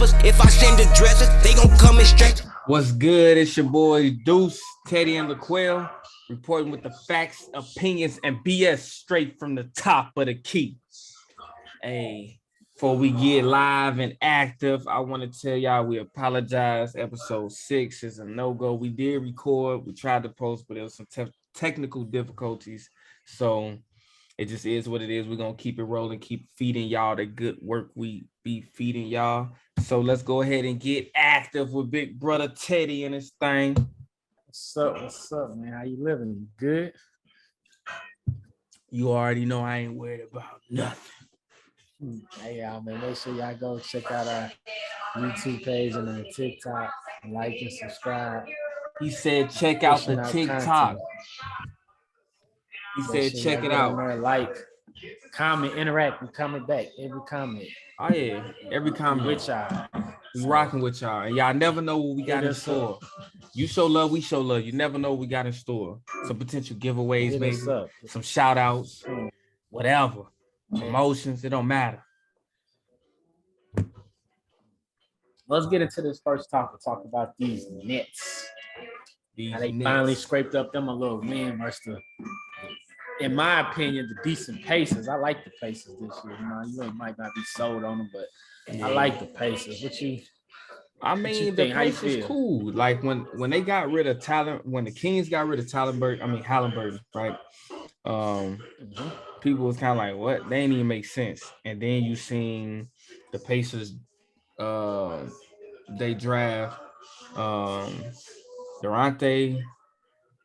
rappers. If I send the dressers, they gon' come and stretch. What's good? It's your boy Deuce, Teddy, and LaQuell, reporting with the facts, opinions, and BS straight from the top of the key. Hey, before we get live and active, I want to tell y'all we apologize. Episode 6 is a no-go. We did record. We tried to post, but there was some technical difficulties. So it just is what it is. We're going to keep it rolling, keep feeding y'all the good work we be feeding y'all. So let's go ahead and get active with big brother Teddy and his thing. What's up, man? How you living? You good? You already know I ain't worried about nothing. Hey, y'all, man, make sure y'all go check out our YouTube page and our TikTok. Like and subscribe. He said check out the TikTok. He said check it out. There, like, comment, interact, and comment back. Every comment. Oh, yeah. Every comment. With y'all. We rocking with y'all. And y'all never know what we got in store. You show love, we show love. You never know what we got in store. Some potential giveaways, maybe. Some shout outs. Whatever. Promotions. It don't matter. Let's get into this first topic. Talk about these Nets. How they finally scraped up them a little win versus the, in my opinion, the decent Pacers. I like the Pacers this year. You might not be sold on them, but I like the Pacers. The Pacers cool. Like when they got rid of talent, when the Kings got rid of Halliburton, right? People was kind of like, what? They didn't even make sense. And then you seen the Pacers, they draft Durante.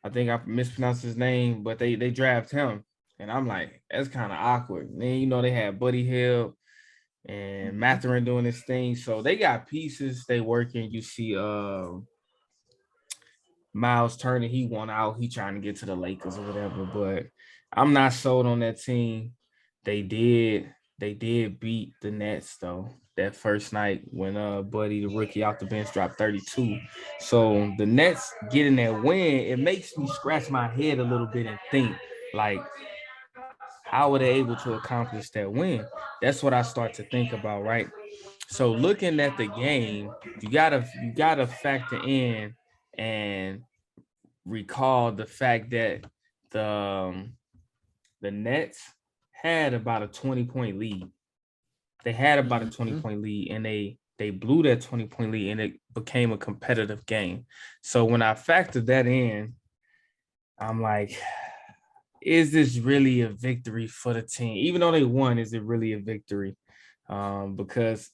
I think I mispronounced his name, but they draft him. And I'm like, that's kind of awkward. And then, they had Buddy Hield and Mathurin doing this thing. So they got pieces. They working. You see Miles Turner, he won out. He trying to get to the Lakers or whatever. But I'm not sold on that team. They did beat the Nets, though, that first night when Buddy, the rookie off the bench, dropped 32. So the Nets getting that win, it makes me scratch my head a little bit and think, like, how were they able to accomplish that win? That's what I start to think about, right? So looking at the game, you gotta factor in and recall the fact that the Nets had about a 20-point lead. They had about a 20-point lead, and they blew that 20-point lead, and it became a competitive game. So when I factored that in, I'm like, is this really a victory for the team? Even though they won, is it really a victory? Because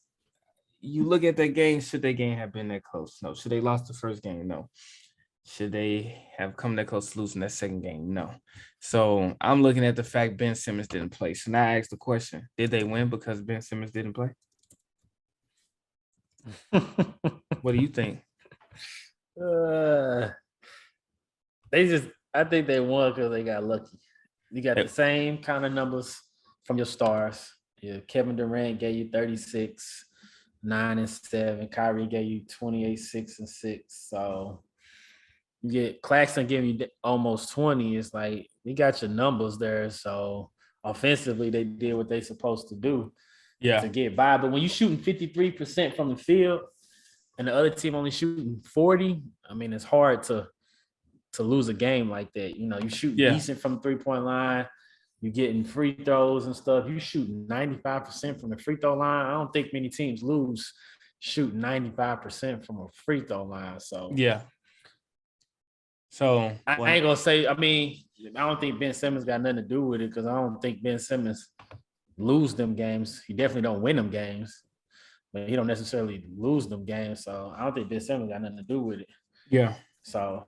you look at that game, should that game have been that close? No. Should they lost the first game? No. Should they have come that close to losing that second game? No. So I'm looking at the fact Ben Simmons didn't play. So now I ask the question, did they win because Ben Simmons didn't play? What do you think? I think they won because they got lucky. You got the same kind of numbers from your stars. Yeah, Kevin Durant gave you 36, 9 and 7. Kyrie gave you 28, 6 and 6. So you get Claxton giving you almost 20. It's like we got your numbers there. So offensively, they did what they supposed to do to get by. But when you're shooting 53% from the field and the other team only shooting 40, I mean, it's hard to lose a game like that. You shoot decent from the three-point line. You're getting free throws and stuff. You shoot 95% from the free throw line. I don't think many teams lose shooting 95% from a free throw line. So So I ain't gonna say. I mean, I don't think Ben Simmons got nothing to do with it because I don't think Ben Simmons lose them games. He definitely don't win them games, but he don't necessarily lose them games. So I don't think Ben Simmons got nothing to do with it. Yeah. So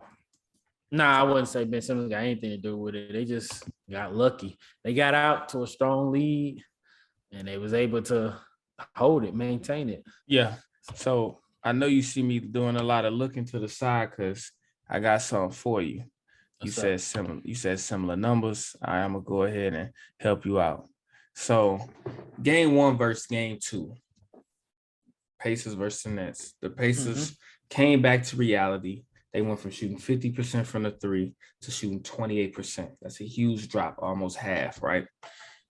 I wouldn't say Ben Simmons got anything to do with it. They just got lucky. They got out to a strong lead, and they was able to hold it, maintain it. Yeah. So I know you see me doing a lot of looking to the side because I got something for you. You said similar numbers. I'm gonna go ahead and help you out. So game 1 versus game 2. Pacers versus the Nets. The Pacers came back to reality. They went from shooting 50% from the 3 to shooting 28%. That's a huge drop, almost half, right?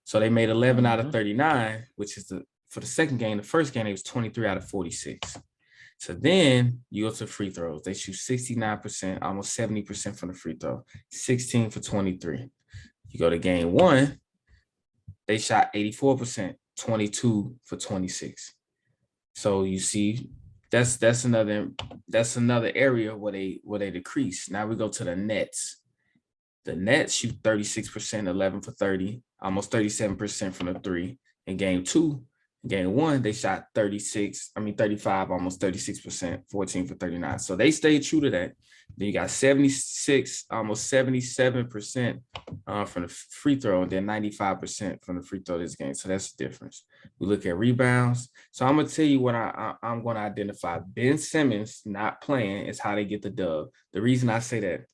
So they made 11 out of 39, which is the for the second game. The first game, it was 23 out of 46. So then you go to free throws. They shoot 69%, almost 70% from the free throw, 16 for 23. You go to game one, they shot 84%, 22 for 26. So you see, that's another area where they decrease. Now we go to the Nets. The Nets shoot 36%, 11 for 30, almost 37% from the three. In game two, game one, they shot 35, almost 36%, 14 for 39. So they stayed true to that. Then you got 76, almost 77% from the free throw, and then 95% from the free throw this game. So that's the difference. We look at rebounds. So I'm going to tell you what I'm going to identify. Ben Simmons not playing is how they get the dub. The reason I say that,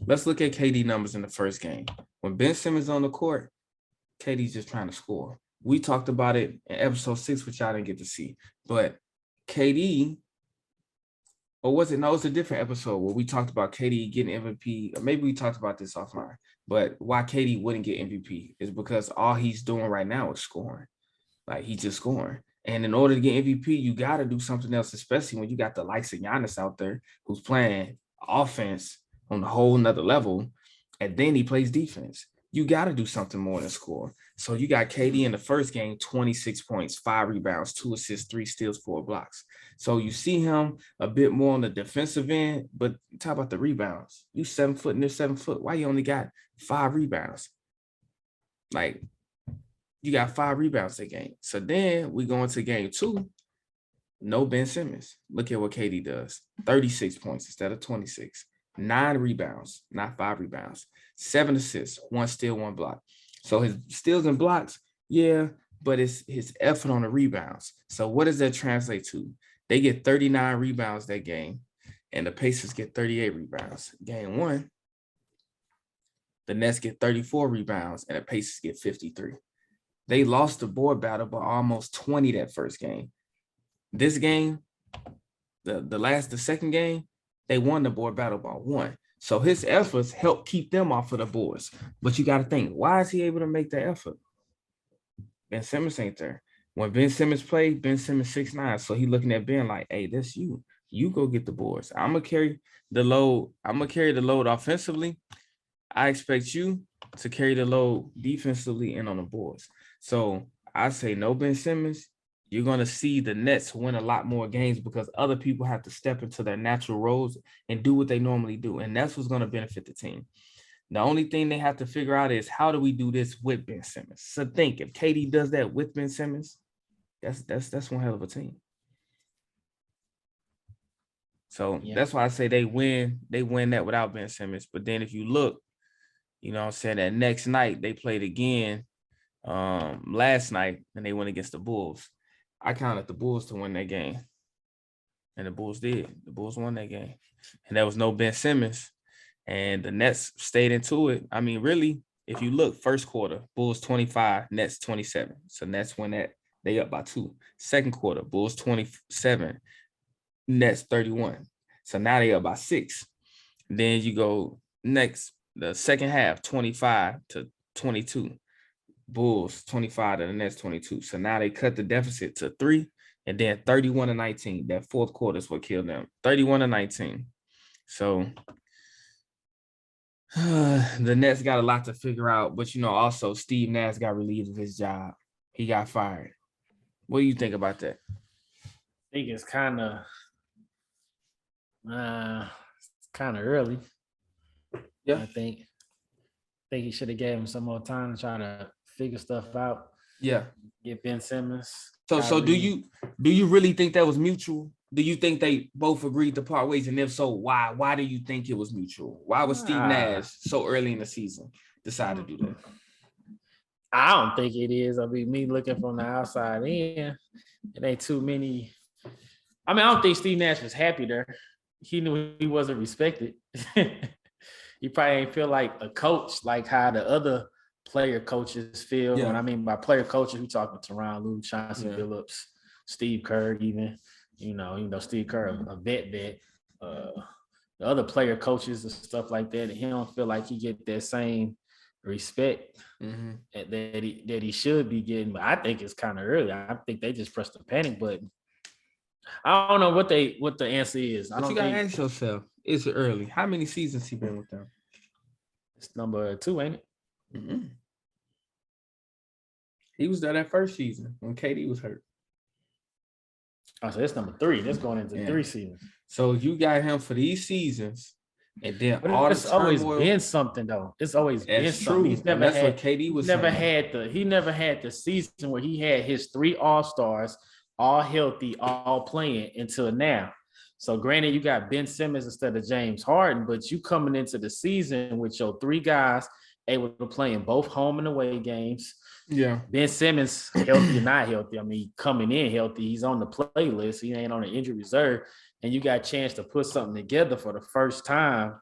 let's look at KD numbers in the first game. When Ben Simmons on the court, KD's just trying to score. We talked about it in episode 6, which y'all didn't get to see. But KD, or was it? No, it's a different episode where we talked about KD getting MVP. Or maybe we talked about this offline. But why KD wouldn't get MVP is because all he's doing right now is scoring. Like, he's just scoring. And in order to get MVP, you got to do something else, especially when you got the likes of Giannis out there who's playing offense on a whole nother level, and then he plays defense. You got to do something more than score. So you got KD in the first game, 26 points, 5 rebounds, 2 assists, 3 steals, 4 blocks. So you see him a bit more on the defensive end, but talk about the rebounds. You 7 foot and they're 7 foot. Why you only got 5 rebounds? Like, you got 5 rebounds that game. So then we go into game 2. No Ben Simmons. Look at what KD does. 36 points instead of 26. 9 rebounds, not 5 rebounds. 7 assists, 1 steal, 1 block. So his steals and blocks, yeah, but it's his effort on the rebounds. So what does that translate to? They get 39 rebounds that game, and the Pacers get 38 rebounds. Game 1, the Nets get 34 rebounds, and the Pacers get 53. They lost the board battle by almost 20 that first game. This game, the second game, they won the board battle by 1. So his efforts help keep them off of the boards. But you got to think, why is he able to make that effort? Ben Simmons ain't there. When Ben Simmons played, Ben Simmons 6'9". So he looking at Ben like, hey, that's you. You go get the boards. I'm going to carry the load. I'm going to carry the load offensively. I expect you to carry the load defensively and on the boards. So I say no Ben Simmons. You're going to see the Nets win a lot more games because other people have to step into their natural roles and do what they normally do. And that's what's going to benefit the team. The only thing they have to figure out is, how do we do this with Ben Simmons? So think, if KD does that with Ben Simmons, that's one hell of a team. So That's why I say they win that without Ben Simmons. But then if you look, you know what I'm saying, that next night they played again last night and they went against the Bulls. I counted the Bulls to win that game. And the Bulls did. The Bulls won that game. And there was no Ben Simmons. And the Nets stayed into it. I mean, really, if you look, first quarter, Bulls 25, Nets 27. So Nets win that. They up by 2. Second quarter, Bulls 27, Nets 31. So now they up by 6. Then you go next, the second half, 25-22. Bulls 25 to the Nets 22. So now they cut the deficit to 3, and then 31-19. That fourth quarter is what killed them. 31-19. So the Nets got a lot to figure out. But, you know, also Steve Nash got relieved of his job. He got fired. What do you think about that? I think it's kind of early. Yeah. I think he should have gave him some more time to try to figure stuff out. Yeah. Get Ben Simmons. So do you really think that was mutual? Do you think they both agreed to part ways? And if so, why? Why do you think it was mutual? Why was Steve Nash so early in the season decide to do that? I don't think it is. I mean, me looking from the outside in, it ain't too many. I mean, I don't think Steve Nash was happy there. He knew he wasn't respected. He probably ain't feel like a coach, like how the other player coaches feel. Yeah. And I mean, by player coaches, we talking Teron Lue, Chauncey Billups, Steve Kerr, even, you know, Steve Kerr, a vet. The other player coaches and stuff like that, he don't feel like he get that same respect that he should be getting. But I think it's kind of early. I think they just pressed the panic button. I don't know what the answer is. But you gotta ask yourself, is it early? How many seasons he been with them? It's number 2, ain't it? Mm-hmm. He was there that first season when KD was hurt. Oh, so it's number 3. That's going into 3 seasons. So you got him for these seasons, and then but all it's the turmoil, always been something though. It's always been something. True. He's never had. What KD was he never had the season where he had his 3 All-Stars all healthy, all playing until now. So granted, you got Ben Simmons instead of James Harden, but you coming into the season with your 3 guys able to play in both home and away games. Yeah. Ben Simmons, healthy or not healthy. I mean, coming in healthy, he's on the playlist. He ain't on the injury reserve. And you got a chance to put something together for the first time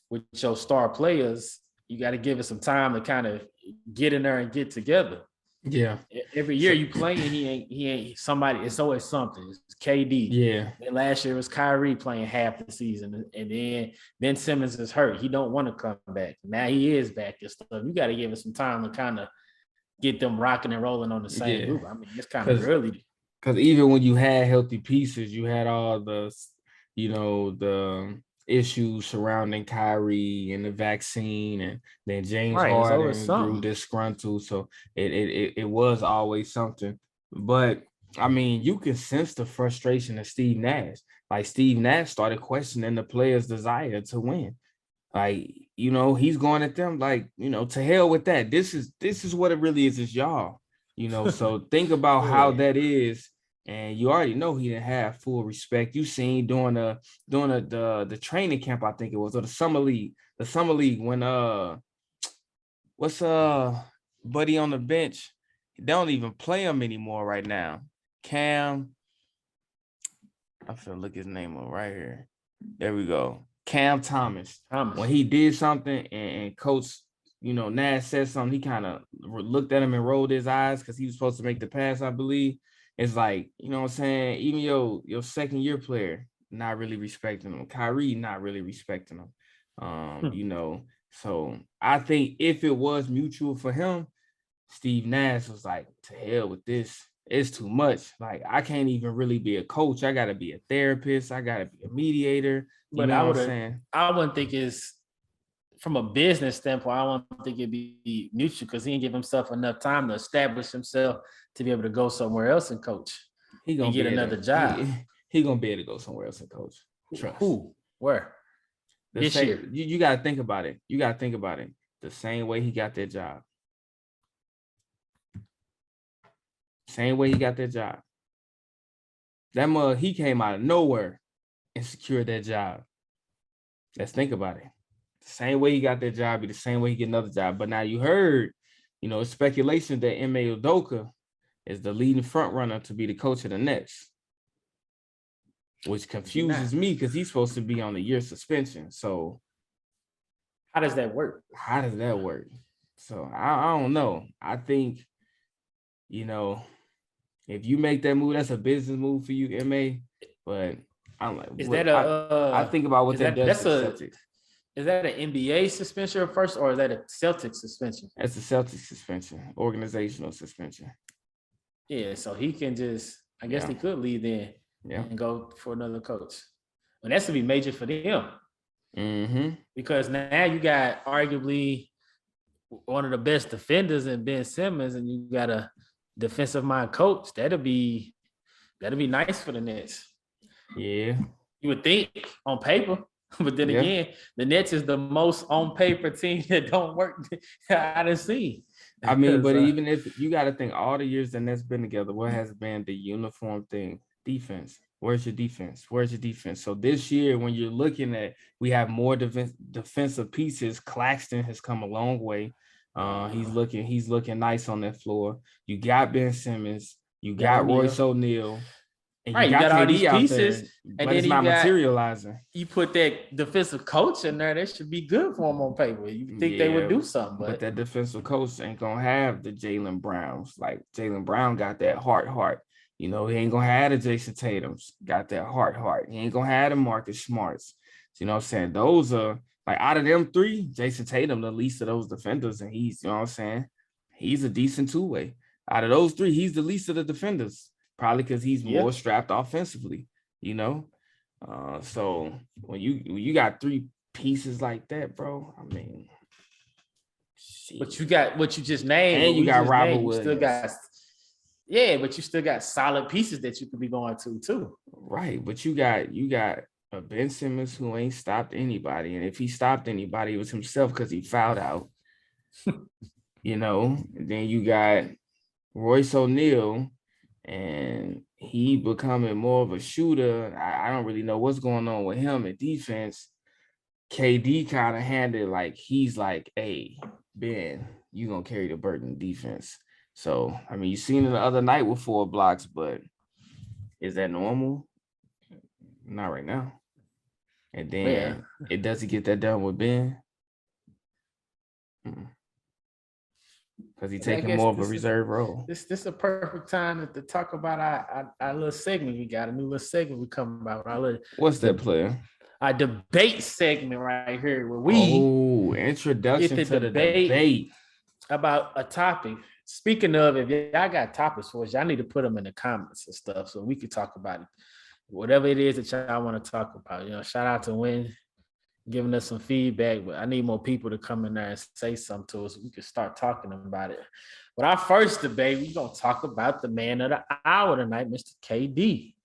with your star players. You got to give it some time to kind of get in there and get together. Yeah. Every year you playing, he ain't somebody. It's always something. It's KD. Yeah. And last year it was Kyrie playing half the season, and then Ben Simmons is hurt. He don't want to come back. Now he is back and stuff. You got to give it some time to kind of get them rocking and rolling on the same group. I mean, it's kind of early. Because even when you had healthy pieces, you had all the, the issues surrounding Kyrie and the vaccine, and then James Harden grew disgruntled. So it was always something. But I mean, you can sense the frustration of Steve Nash. Like Steve Nash started questioning the players' desire to win. Like, he's going at them like, to hell with that. This is what it really is y'all. So think about how that is. And you already know he didn't have full respect. You seen during the training camp, I think it was, or the summer league when what's buddy on the bench? They don't even play him anymore right now. Cam, I'm finna look his name up right here. There we go. Cam Thomas. When he did something and Coach, Nash said something, he kind of looked at him and rolled his eyes because he was supposed to make the pass, I believe. It's like, what I'm saying? Even your second year player not really respecting him. Kyrie not really respecting him. So I think if it was mutual for him, Steve Nash was like, to hell with this. It's too much. Like, I can't even really be a coach. I got to be a therapist. I got to be a mediator. But I wouldn't think it's, from a business standpoint, I wouldn't think it'd be mutual because he didn't give himself enough time to establish himself to be able to go somewhere else and coach. He gonna get another job. He gonna be able to go somewhere else and coach. Trust. Who? Where? This year. You gotta think about it. The same way he got that job. Same way he got that job. He came out of nowhere and secured that job. Let's think about it. The same way he got that job, be the same way he get another job. But now you heard, it's speculation that Ime Udoka is the leading front runner to be the coach of the Nets, which confuses me because he's supposed to be on a year suspension. So how does that work? So I don't know. I think, if you make that move, that's a business move for you, MA. But I'm like, I think about what that does to Celtics. Is that an NBA suspension first, or is that a Celtics suspension? That's a Celtics suspension, organizational suspension. Yeah, so he can just, I guess he could leave then and go for another coach. And that's going to be major for them. Mm-hmm. Because now you got arguably one of the best defenders in Ben Simmons, and you got a defensive mind coach. That'll be nice for the Nets. Yeah. You would think on paper. But then again, the Nets is the most on paper team that don't work I done seen. I mean, but even if you got to think all the years the Nets been together, what has been the uniform thing? Defense. Where's your defense? So this year, when you're looking at, we have more defensive pieces. Claxton has come a long way. He's looking nice on that floor. You got Ben Simmons. You got Royce O'Neal. And you got all these pieces, and then it's not materializing. You put that defensive coach in there, that should be good for them on paper. You think they would do something, but that defensive coach ain't gonna have the Jaylen Browns. Like Jaylen Brown got that heart. He ain't gonna have the Jason Tatum's got that heart. He ain't gonna have the Marcus Smarts. So, what I'm saying? Those are Like out of them three, Jason Tatum, the least of those defenders, and he's, you know what I'm saying? He's a decent two-way. Out of those three, he's the least of the defenders, probably because he's more strapped offensively, you know? So when you got three pieces like that, bro, I mean, shit. But you got what you just named, and you got Robert Williams. Still got, but you still got solid pieces that you could be going to too. Right, but you got a Ben Simmons who ain't stopped anybody, and if he stopped anybody, it was himself because he fouled out. You know, and then you got Royce O'Neal, and he becoming more of a shooter. I don't really know what's going on with him at defense. KD kind of handed like he's like, hey, Ben, you gonna carry the burden defense. So I mean, you seen it the other night with 4 blocks, but is that normal? Not right now. And then it doesn't get that done with Ben. Because he's taking more of a reserve role. This is a perfect time to talk about our little segment. We got a new little segment we come about. What's that, player? Our debate segment right here where we introduction to the debate about a topic. Speaking of, if y'all got topics for us, y'all need to put them in the comments and stuff so we can talk about it. Whatever it is that y'all want to talk about. You know, shout out to Win giving us some feedback, but I need more people to come in there and say something to us so we can start talking about it. But our first debate, we're going to talk about the man of the hour tonight, Mr. KD.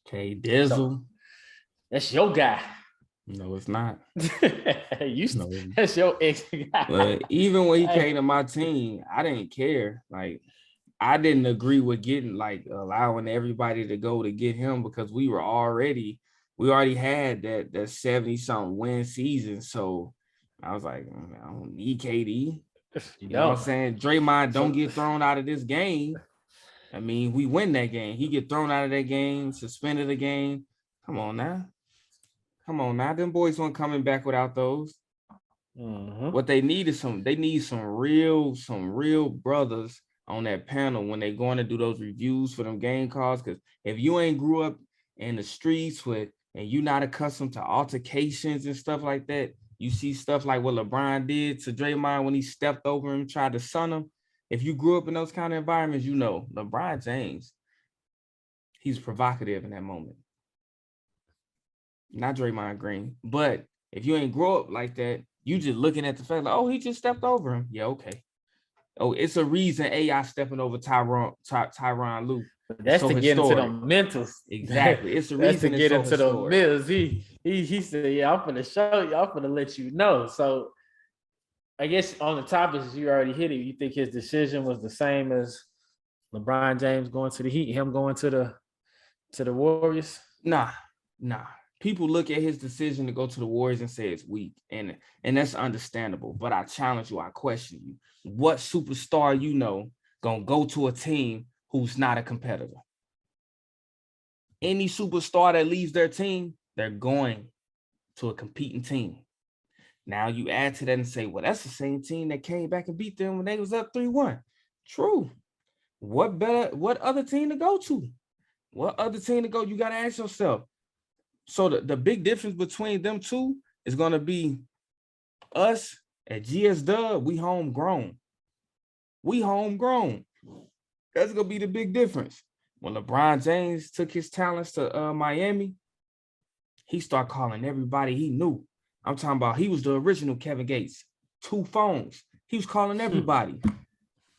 K-Dizzle. So, that's your guy. No, it's not. That's your ex guy. But even when he came to my team, I didn't care. Like, I didn't agree with allowing everybody to go to get him because we already had that 70-something win season. So I was like, I don't need KD. You know what I'm saying? Draymond don't get thrown out of this game. I mean, we win that game. He get thrown out of that game, suspended the game. Come on now. Them boys weren't coming back without those. What they need is some real brothers on that panel when they're going to do those reviews for them game calls. Because if you ain't grew up in the streets and you're not accustomed to altercations and stuff like that, you see stuff like what LeBron did to Draymond when he stepped over him, tried to sun him. If you grew up in those kind of environments, you know LeBron James, he's provocative in that moment. Not Draymond Green. But if you ain't grow up like that, you just looking at the fact like, oh, he just stepped over him. Yeah, okay. Oh, it's a reason AI stepping over Tyronn Lue. That's to get into the mentals. Exactly. It's a reason to get into the mentals. He said, yeah, I'm gonna show you, I'm gonna let you know. So I guess on the topics you already hit it. You think his decision was the same as LeBron James going to the Heat, him going to the Warriors? Nah. People look at his decision to go to the Warriors and say it's weak, and that's understandable. But I challenge you, I question you. What superstar you know gonna go to a team who's not a competitor? Any superstar that leaves their team, they're going to a competing team. Now you add to that and say, well, that's the same team that came back and beat them when they was up 3-1. True. What other team to go to? What other team to go? You got to ask yourself. So the big difference between them two is going to be us at GS Dub, we homegrown. That's going to be the big difference. When LeBron James took his talents to Miami, he started calling everybody he knew. I'm talking about he was the original Kevin Gates. 2 phones. He was calling everybody.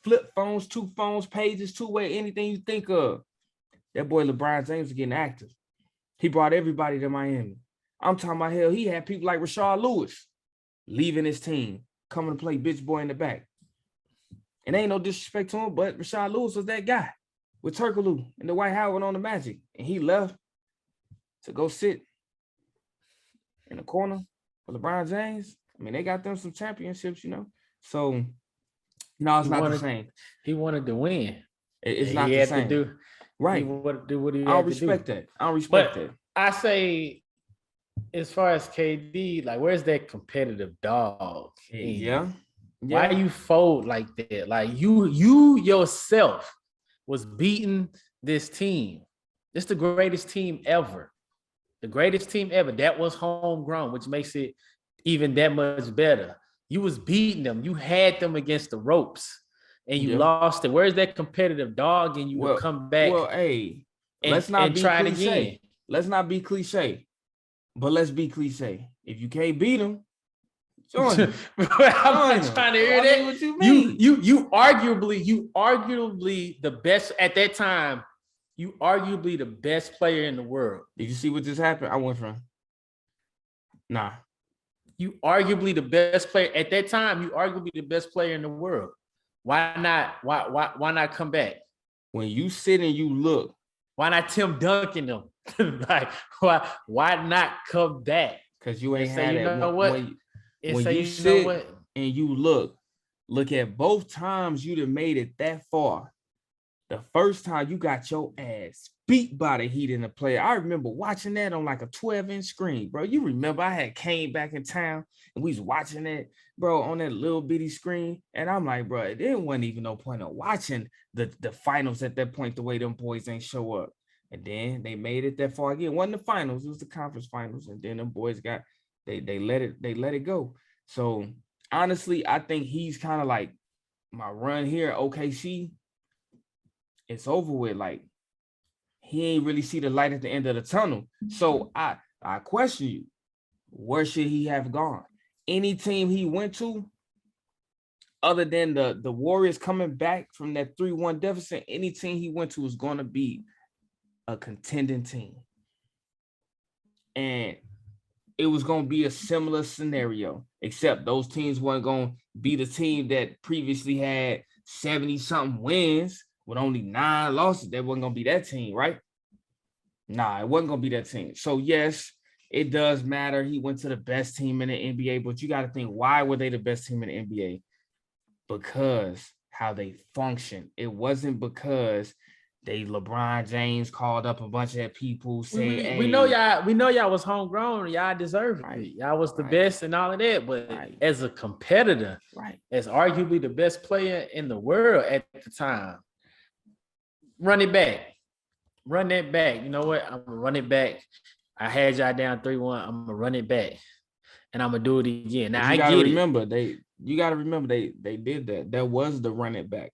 Flip phones, 2 phones, pages, 2-way, anything you think of. That boy LeBron James was getting active. He brought everybody to Miami. I'm talking about, hell, he had people like Rashard Lewis leaving his team, coming to play bitch boy in the back. And ain't no disrespect to him, but Rashard Lewis was that guy with Turkoglu and the White Howard on the Magic. And he left to go sit in the corner for LeBron James. I mean, they got them some championships, you know. So, no, it's not the same. He wanted to win. It's not the same. Right. He wanted to do what he I don't respect that. I say, as far as KD, like, where's that competitive dog? Yeah. Why you fold like that? Like, you yourself was beating this team. It's the greatest team ever. The greatest team ever. That was homegrown, which makes it even that much better. You was beating them. You had them against the ropes, and you lost it. Where's that competitive dog in you to come back? Well, hey, let's not and be try cliche. it again. Let's not be cliche, but let's be cliche. If you can't beat them, join them. I'm not trying to hear that. What you mean? You arguably the best at that time. You arguably the best player in the world. Did you see what just happened? I went from nah. You arguably the best player at that time. You arguably the best player in the world. Why not? Why not come back? When you sit and you look, why not Tim Duncan them? Like why not come back? Because you ain't say, had you that. know what? When you sit and you look at both times you done made it that far. The first time you got your ass beat by the Heat in the play. I remember watching that on like a 12-inch screen, bro. You remember I had came back in town and we was watching that, bro, on that little bitty screen. And I'm like, bro, there wasn't even no point of watching the finals at that point, the way them boys ain't show up. And then they made it that far again. It wasn't the finals, it was the conference finals. And then them boys got they let it go. So honestly, I think he's kind of like my run here, OKC. It's over with. Like, he ain't really see the light at the end of the tunnel. So I question you, where should he have gone? Any team he went to, other than the Warriors coming back from that 3-1 deficit, any team he went to is going to be a contending team. And it was going to be a similar scenario, except those teams weren't going to be the team that previously had 70-something wins with only 9 losses. That wasn't going to be that team, right? Nah, it wasn't going to be that team. So, yes, it does matter. He went to the best team in the NBA, but you got to think, why were they the best team in the NBA? Because how they function. It wasn't because LeBron James called up a bunch of people saying, we know y'all was homegrown, y'all deserve it. Right. Y'all was the best and all of that. But as a competitor, as arguably the best player in the world at the time, run it back. Run that back. You know what? I'm gonna run it back. I had y'all down 3-1. I'm gonna run it back. And I'm gonna do it again. Now you gotta remember they did that. That was the run it back.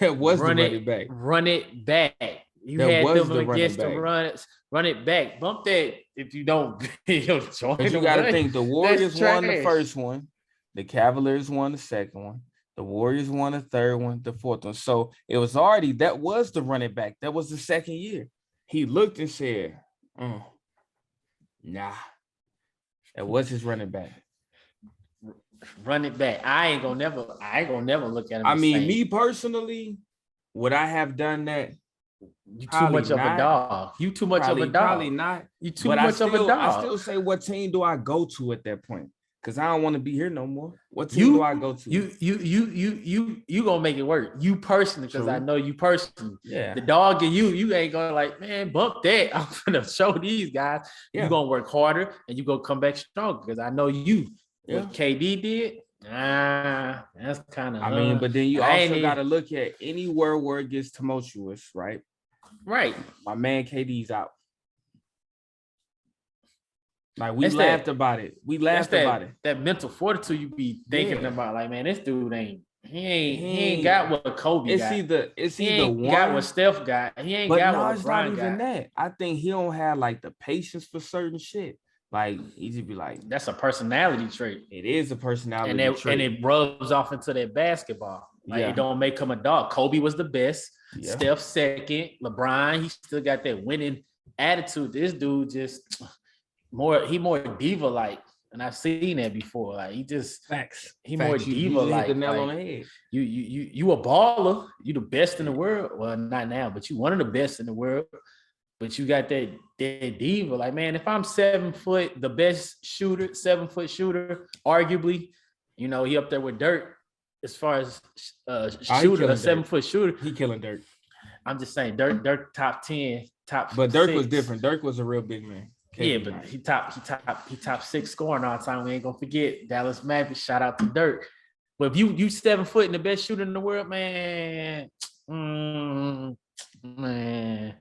That was the run it back. Run it back. You that had them against the run it back. Bump that if you don't join. But you gotta think the Warriors won the first one, the Cavaliers won the second one, the Warriors won the third one, the fourth one. So it was already that was the run it back. That was the second year. He looked and said, nah. That was his running back. Run it back. I ain't gonna never look at him. I mean, me personally, would I have done that? You too much of a dog. You too much of a dog. Probably not. You too much of a dog. I still say, what team do I go to at that point? Because I don't want to be here no more. What team do I go to? You gonna make it work. You personally, because I know you personally. Yeah. The dog in you ain't gonna like, man, bump that. I'm gonna show these guys. Yeah. You gonna work harder and you gonna come back stronger because I know you. Yeah. What KD did, that's kind of. I mean, but then you also got to look at anywhere where it gets tumultuous, right? Right. My man KD's out. Like we laughed about it. We laughed about it. That mental fortitude you be thinking about, like, man, this dude he ain't got what Kobe got. It's either one. Got what Steph got. He ain't got what LeBron got. It's not even that. I think he don't have like the patience for certain shit. Like he just be like, that's a personality trait. It is a personality trait, and it rubs off into that basketball. Like it don't make him a dog. Kobe was the best. Yeah. Steph second. LeBron, he still got that winning attitude. This dude just more diva like, and I've seen that before. Like he just more diva like. The nail on the head. You a baller. You the best in the world. Well, not now, but you one of the best in the world. But you got that diva. Like, man, if I'm 7 foot, the best shooter, 7 foot shooter, arguably, he up there with Dirk as far as shooter, a 7 foot shooter. He killing Dirk. I'm just saying, Dirk top 10, top. But Dirk 6. was different. Dirk was a real big man. Yeah, but he top 6 scoring all the time. We ain't gonna forget Dallas Mavericks. Shout out to Dirk. But if you 7 foot and the best shooter in the world, man, man.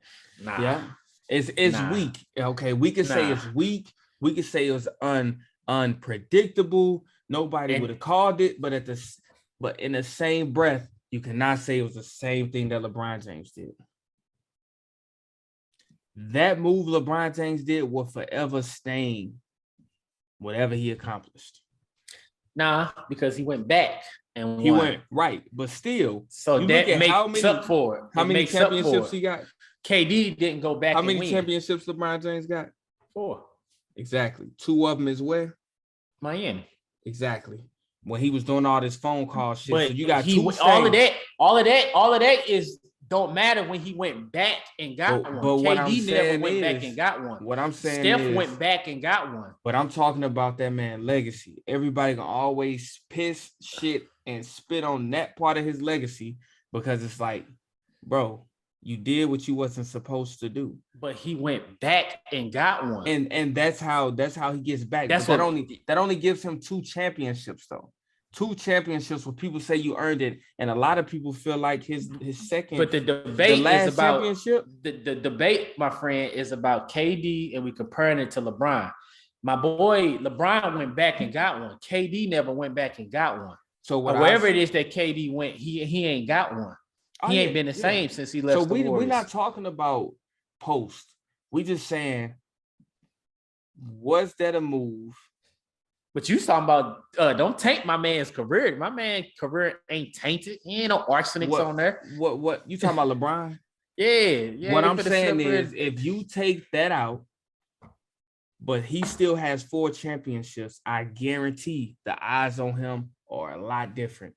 Nah. Yeah, it's weak. Okay, we can say it's weak. We can say it was unpredictable. Nobody would have called it, but in the same breath, you cannot say it was the same thing that LeBron James did. That move LeBron James did will forever stain whatever he accomplished. Nah, because he went back and he won. went right, but still. So that makes up for it. How many championships he got? KD didn't go back. How many championships LeBron James got? 4. Exactly. 2 of them is where? Miami. Exactly. When he was doing all this phone call shit. But so you got all of that is don't matter when he went back and got one. But KD never went back and got one. What I'm saying Steph went back and got one. But I'm talking about that man legacy. Everybody can always piss, shit, and spit on that part of his legacy because it's like, bro, you did what you wasn't supposed to do. But he went back and got one. And that's how he gets back. That only gives him 2 championships though. 2 championships where people say you earned it, and a lot of people feel like his second. But the debate is about championship. The debate, my friend, is about KD, and we comparing it to LeBron. My boy LeBron went back and got one. KD never went back and got one. So wherever it is that KD went, he ain't got one. He ain't been the same since he left. So we're not talking about post. We just saying, was that a move? But you talking about don't taint my man's career. My man's career ain't tainted. He ain't no arsenics on there. What you talking about, LeBron? Yeah. What I'm saying is, if you take that out, but he still has 4 championships, I guarantee the eyes on him are a lot different.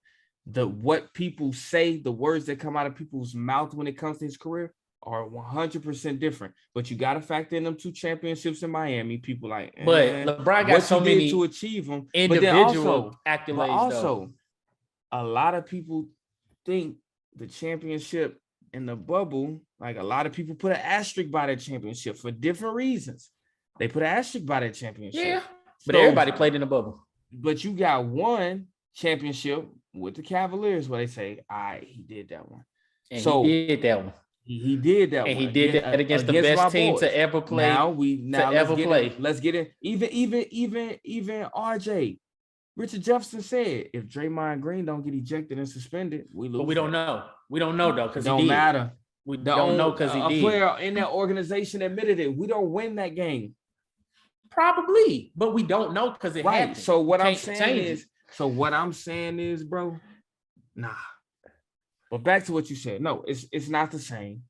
What people say, the words that come out of people's mouth when it comes to his career are 100% different. But you got to factor in them 2 championships in Miami. People like, but LeBron got so many to achieve them individual accolades. But also, a lot of people think the championship in the bubble, like a lot of people put an asterisk by that championship for different reasons. They put an asterisk by that championship. Yeah, but everybody played in the bubble. But you got one championship with the Cavaliers where they say, he did that one. And he did that one. He did that, and he did that against the best team to ever play. Let's get it. Even RJ, Richard Jefferson said, if Draymond Green don't get ejected and suspended, we lose. But we don't know. We don't know though because it don't matter. We don't know because he did. A player in that organization admitted it. We don't win that game. Probably, but we don't know because it happened. So what I'm saying is, bro, nah. But back to what you said. No, it's not the same.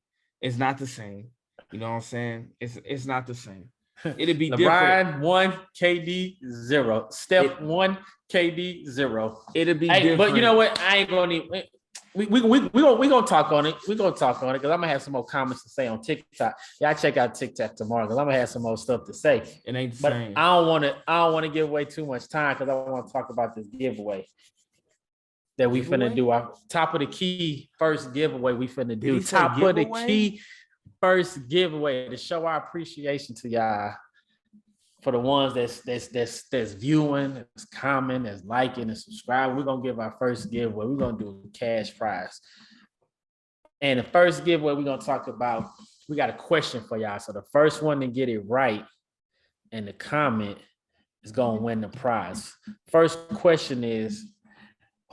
It's not the same. You know what I'm saying? It's not the same. It'd be LeBron 1, KD 0. Steph 1, KD 0. It'd be different. But you know what? I ain't gonna even. We gonna talk on it. We're gonna talk on it because I'm gonna have some more comments to say on TikTok. Yeah, I check out TikTok tomorrow because I'm gonna have some more stuff to say. It ain't the same. I don't want to give away too much time because I want to talk about this giveaway that we finna do. Our top of the key first giveaway we finna do. Top of the key first giveaway to show our appreciation to y'all for the ones that's viewing, that's commenting, that's liking, and subscribing. We're gonna give our first giveaway. We're gonna do a cash prize. And the first giveaway we're gonna talk about, we got a question for y'all. So the first one to get it right and the comment is gonna win the prize. First question is,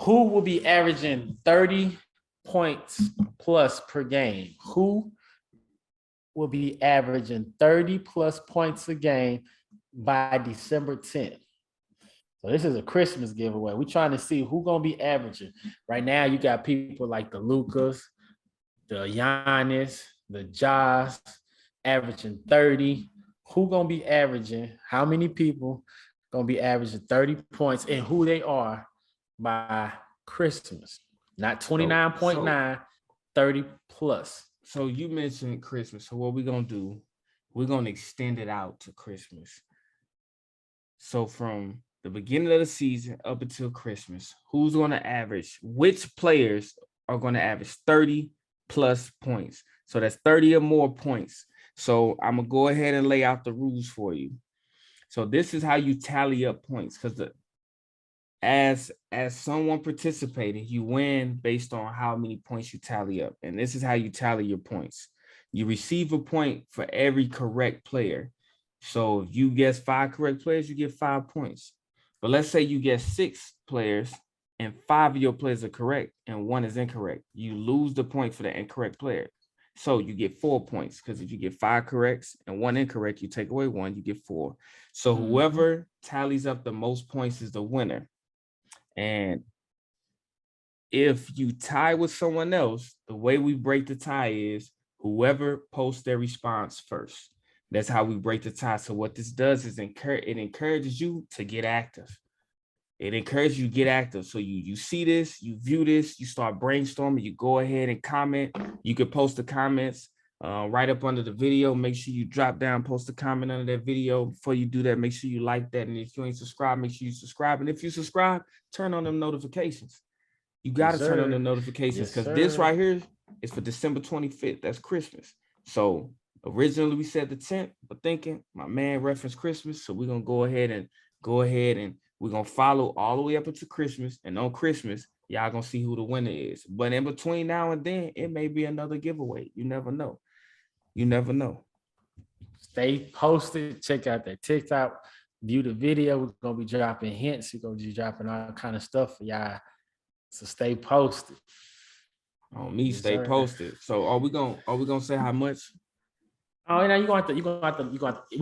who will be averaging 30 points plus per game? Who will be averaging 30 plus points a game by December 10th? So this is a Christmas giveaway. We're trying to see who's going to be averaging. Right now, you got people like the Lucas, the Giannis, the Josh, averaging 30. Who going to be averaging? How many people going to be averaging 30 points and who they are by Christmas? Not 29.9, 30 plus. So you mentioned Christmas. So what we're going to do, we're going to extend it out to Christmas. So from the beginning of the season up until Christmas, who's going to average, which players are going to average 30 plus points? So that's 30 or more points. So I'm going to go ahead and lay out the rules for you. So this is how you tally up points, because as someone participating, you win based on how many points you tally up. And this is how you tally your points. You receive a point for every correct player. So if you guess 5 correct players, you get 5 points. But let's say you get 6 players and 5 of your players are correct and 1 is incorrect. You lose the point for the incorrect player. So you get 4 points because if you get 5 corrects and 1 incorrect, you take away 1, you get 4. So whoever tallies up the most points is the winner. And if you tie with someone else, the way we break the tie is whoever posts their response first. That's how we break the tie. So what this does is it encourages you to get active. It encourages you to get active. So you see this, you view this, you start brainstorming, you go ahead and comment. You can post the comments right up under the video. Make sure you drop down, post a comment under that video. Before you do that, make sure you like that. And if you ain't subscribed, make sure you subscribe. And if you subscribe, turn on them notifications. You got to turn on the notifications because this right here is for December 25th. That's Christmas. So originally we said the 10th, but thinking my man referenced Christmas. So we're going to go ahead and we're going to follow all the way up until Christmas. And on Christmas, y'all going to see who the winner is. But in between now and then, it may be another giveaway. You never know. You never know. Stay posted. Check out that TikTok. View the video. We're going to be dropping hints. We're going to be dropping all kind of stuff for y'all. So stay posted. On me, stay posted. So are we gonna say how much? Oh, you know, we're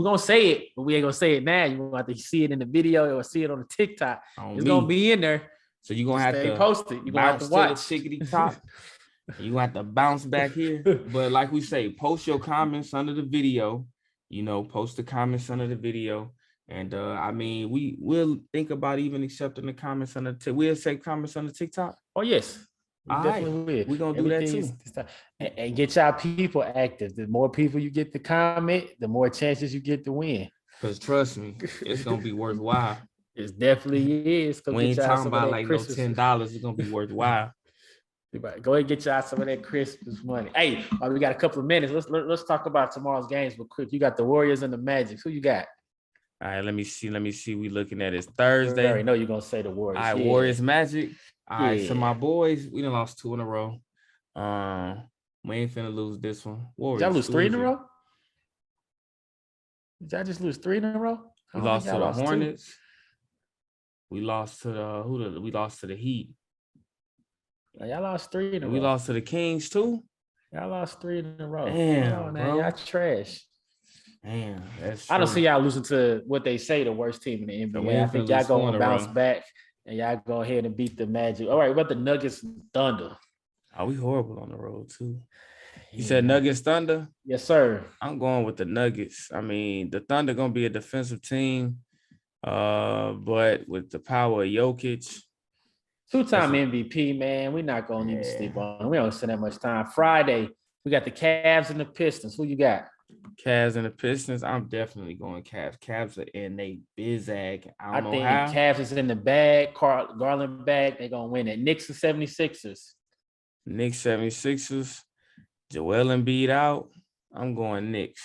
gonna say it, but we ain't gonna say it now. You're gonna have to see it in the video or see it on the TikTok. It's gonna be in there. So you're gonna have to post it. You're gonna have to watch the tickety top. You're gonna have to bounce back here. But like we say, post your comments under the video. Post the comments under the video. And I mean, we'll think about even accepting the comments on we'll accept comments on the TikTok. Oh, yes. We definitely will. We're gonna do that too. And get y'all people active. The more people you get to comment, the more chances you get to win. Because trust me, it's gonna be worthwhile. It definitely is. We ain't talking about like no $10. It's gonna be worthwhile. Go ahead and get y'all some of that Christmas money. Hey, we got a couple of minutes. Let's talk about tomorrow's games real quick. You got the Warriors and the Magic. Who you got? All right, let me see. We looking at it Thursday. I already know you're gonna say the Warriors. All right, Warriors Magic. All right, so my boys, we done lost 2 in a row. We ain't finna lose this one. Warriors. Did y'all lose 3 in a row? Did y'all just lose 3 in a row? We lost to the Hornets. 2. We lost to the we lost to the Heat. Y'all lost 3 in a row. We lost to the Kings too. Y'all lost 3 in a row. Damn, man, y'all trash. Damn, that's I don't see y'all losing to what they say the worst team in the NBA. I think y'all gonna bounce back and y'all go ahead and beat the Magic. All right, what about the Nuggets and Thunder? Oh, we horrible on the road too. You said Nuggets Thunder? Yes, sir. I'm going with the Nuggets. I mean, the Thunder gonna be a defensive team, but with the power of Jokic. 2-time MVP, man. We're not gonna need to sleep on him. We don't spend that much time. Friday, we got the Cavs and the Pistons. Who you got? Cavs and the Pistons. I'm definitely going Cavs. Cavs are in a bizag. I think Cavs is in the bag. Garland bag. They're gonna win it. Knicks and 76ers. Knicks 76ers. Joel Embiid out. I'm going Knicks.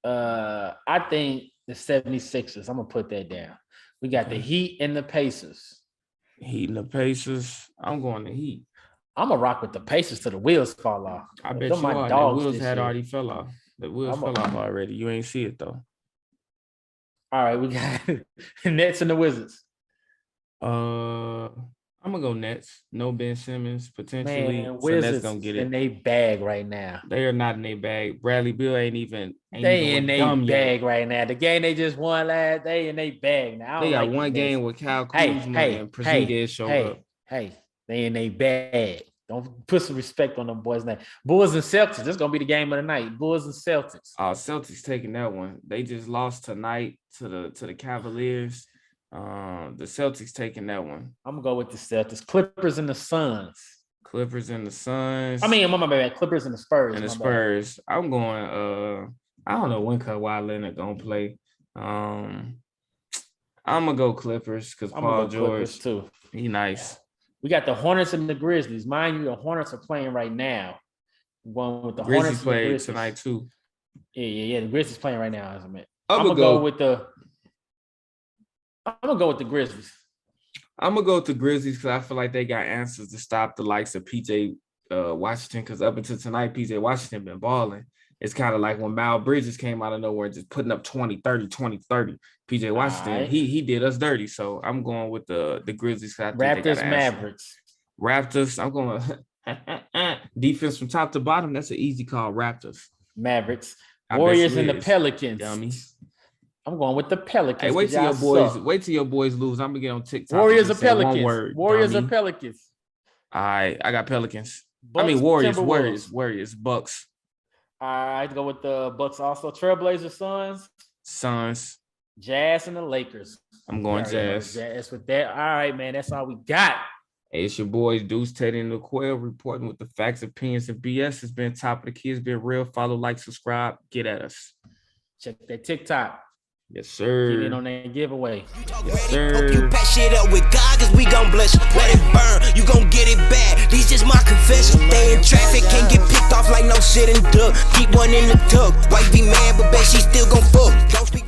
I think the 76ers. I'm gonna put that down. We got the Heat and the Pacers. Heat and the Pacers. I'm going to Heat. I'm gonna rock with the Pacers till the wheels fall off. I bet you are. The wheels had already fell off. The wheels fell off already. You ain't see it though. All right, we got Nets and the Wizards. I'm gonna go Nets. No Ben Simmons potentially. Man, Wizards so Nets gonna get it. In their bag right now. They are not in their bag. Bradley Beal ain't even. They in their bag right now. The game they just won last. They in their bag now. They got one game with Kyle Kuzma and Porzingis show up. They in their bag. Don't put some respect on them boys' name. Bulls and Celtics. This is gonna be the game of the night. Bulls and Celtics. Celtics taking that one. They just lost tonight to the Cavaliers. The Celtics taking that one. I'm gonna go with the Celtics. Clippers and the Suns. Clippers and the Suns. I mean, my bad. Clippers and the Spurs. And the Spurs. Bad. I'm going. I don't know when Kawhi Leonard gonna play. I'm gonna go Clippers because Paul George too. He nice. We got the Hornets and the Grizzlies. Mind you, the Hornets are playing right now. Going with the Grizzlies Hornets played tonight too. Yeah. The Grizzlies playing right now. As I meant. I'm gonna go with the Grizzlies. I'm gonna go with the Grizzlies because I feel like they got answers to stop the likes of PJ Washington, because up until tonight, PJ Washington been balling. It's kind of like when Miles Bridges came out of nowhere, just putting up 20, 30, 20, 30. PJ Washington, right. he did us dirty. So I'm going with the Grizzlies. Raptors, Mavericks. Raptors, I'm going defense from top to bottom. That's an easy call. Raptors. Mavericks. Warriors and the is. Pelicans. Dummy. I'm going with the Pelicans. Hey, wait till your boys lose. I'm gonna get on TikTok. Warriors or Pelicans. Word, Warriors dummy. or Pelicans. All right, I got Pelicans. Bucks, Warriors, Bucks. All right, go with the Bucks also. Trailblazers, Suns. Jazz and the Lakers. I'm going Jazz. Jazz with that. All right, man. That's all we got. Hey, it's your boys, Deuce, Teddy, and LaQuell reporting with the facts, opinions, and BS. It's been top of the kids. Been real. Follow, like, subscribe. Get at us. Check that TikTok. Yes, sir. Get in on that giveaway. Yes, sir. Hope you patch it up with God, cause we gon' bless you. Let it burn, you gon' get it back. These just my confession. Stay in traffic, can't get picked off like no sitting duck. Keep one in the tuck. Wife be mad, but bet she still gon' fuck. Don't speak